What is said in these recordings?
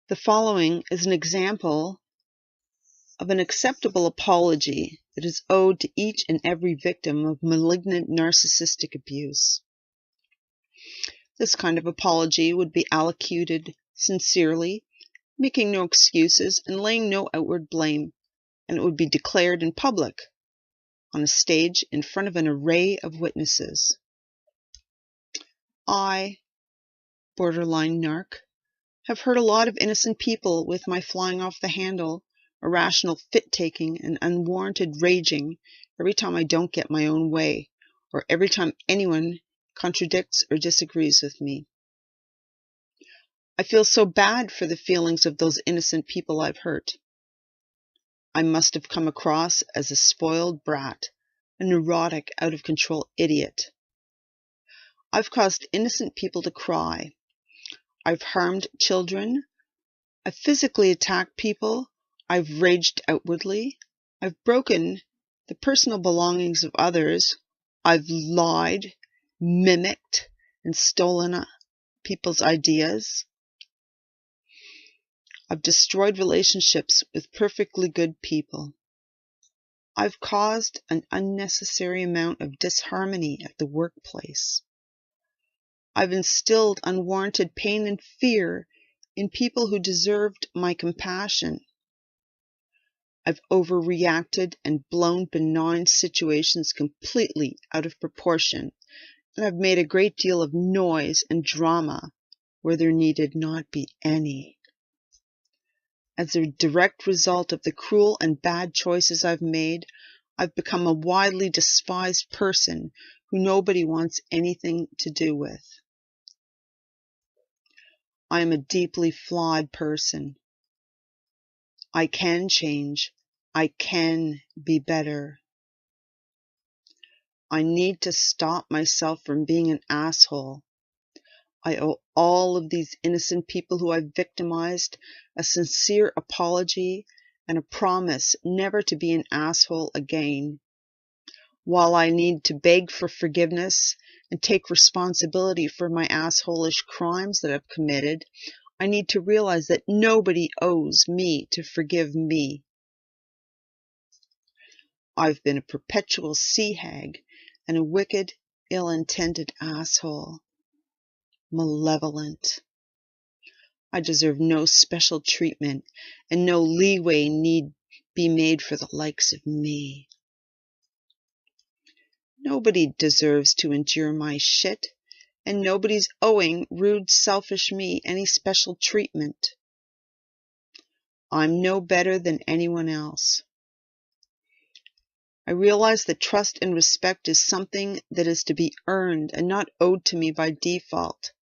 The following is an example of an acceptable apology that is owed to each and every victim of malignant narcissistic abuse. This kind of apology would be allocuted sincerely, making no excuses and laying no outward blame, and it would be declared in public, on a stage in front of an array of witnesses. I, borderline narc, have hurt a lot of innocent people with my flying off the handle, irrational fit-taking, and unwarranted raging every time I don't get my own way, or every time anyone contradicts or disagrees with me. I feel so bad for the feelings of those innocent people I've hurt. I must have come across as a spoiled brat, a neurotic, out-of-control idiot. I've caused innocent people to cry. I've harmed children. I've physically attacked people. I've raged outwardly. I've broken the personal belongings of others. I've lied, mimicked, and stolen people's ideas. I've destroyed relationships with perfectly good people. I've caused an unnecessary amount of disharmony at the workplace. I've instilled unwarranted pain and fear in people who deserved my compassion. I've overreacted and blown benign situations completely out of proportion, and I've made a great deal of noise and drama where there needed not be any. As a direct result of the cruel and bad choices I've made, I've become a widely despised person who nobody wants anything to do with. I am a deeply flawed person. I can change. I can be better. I need to stop myself from being an asshole. I owe all of these innocent people who I've victimized a sincere apology and a promise never to be an asshole again. While I need to beg for forgiveness and take responsibility for my assholish crimes that I've committed, I need to realize that nobody owes me to forgive me. I've been a perpetual sea hag and a wicked, ill-intended asshole. Malevolent. I deserve no special treatment, and no leeway need be made for the likes of me. Nobody deserves to endure my shit, and nobody's owing rude, selfish me any special treatment. I'm no better than anyone else. I realize that trust and respect is something that is to be earned and not owed to me by default.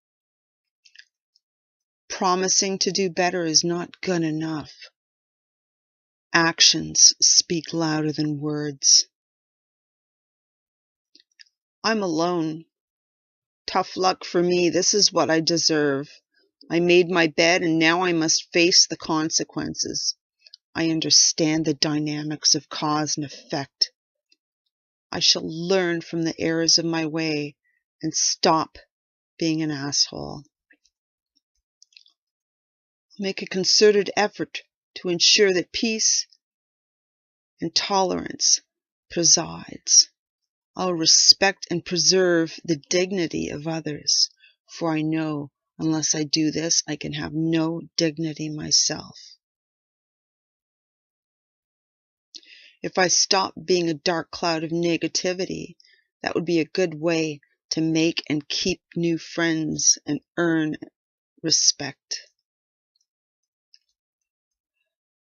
Promising to do better is not good enough. Actions speak louder than words. I'm alone. Tough luck for me. This is what I deserve. I made my bed and now I must face the consequences. I understand the dynamics of cause and effect. I shall learn from the errors of my way and stop being an asshole. Make a concerted effort to ensure that peace and tolerance presides. I'll respect and preserve the dignity of others, for I know unless I do this, I can have no dignity myself. If I stop being a dark cloud of negativity, that would be a good way to make and keep new friends and earn respect.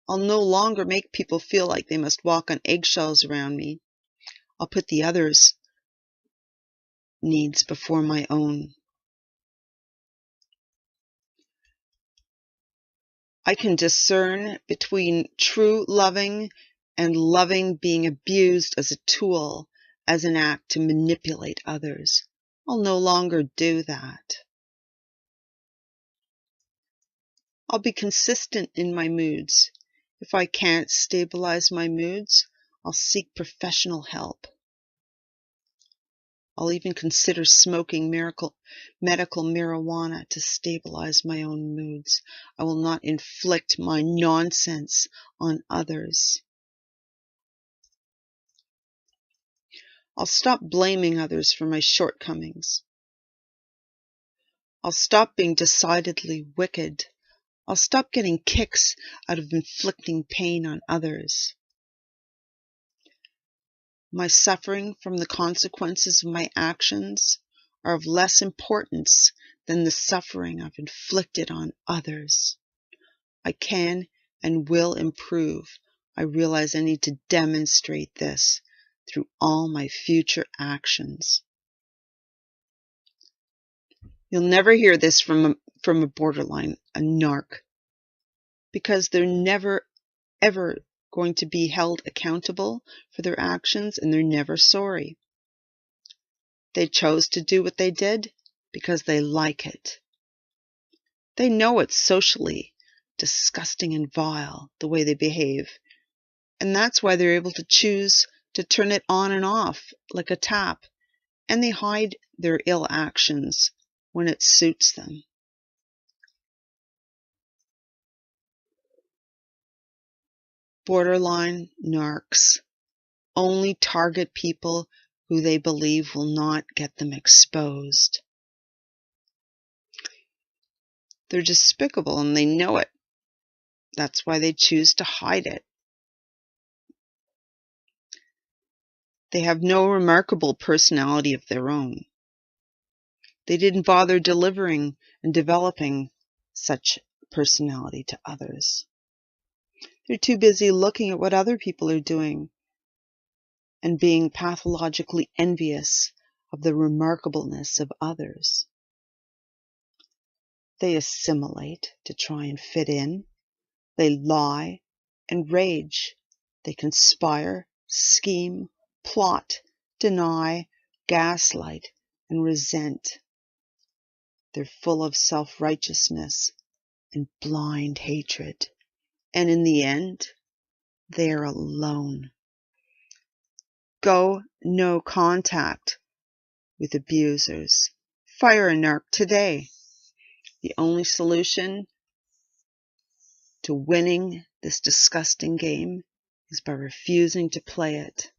I'll no longer make people feel like they must walk on eggshells around me. I'll put the others' needs before my own. I can discern between true loving and loving being abused as a tool, as an act to manipulate others. I'll no longer do that. I'll be consistent in my moods. If I can't stabilize my moods, I'll seek professional help. I'll even consider smoking medical marijuana to stabilize my own moods. I will not inflict my nonsense on others. I'll stop blaming others for my shortcomings. I'll stop being decidedly wicked. I'll stop getting kicks out of inflicting pain on others. My suffering from the consequences of my actions are of less importance than the suffering I've inflicted on others. I can and will improve. I realize I need to demonstrate this through all my future actions. You'll never hear this from a borderline, a narc, because they're never, ever going to be held accountable for their actions, and they're never sorry. They chose to do what they did because they like it. They know it's socially disgusting and vile the way they behave, and that's why they're able to choose to turn it on and off like a tap, and they hide their ill actions when it suits them. Borderline narcs only target people who they believe will not get them exposed. They're despicable and they know it. That's why they choose to hide it. They have no remarkable personality of their own. They didn't bother delivering and developing such personality to others. They're too busy looking at what other people are doing and being pathologically envious of the remarkableness of others. They assimilate to try and fit in. They lie and rage. They conspire, scheme, plot, deny, gaslight, and resent. They're full of self-righteousness and blind hatred. And in the end, they are alone. Go no contact with abusers. Fire a narc today. The only solution to winning this disgusting game is by refusing to play it.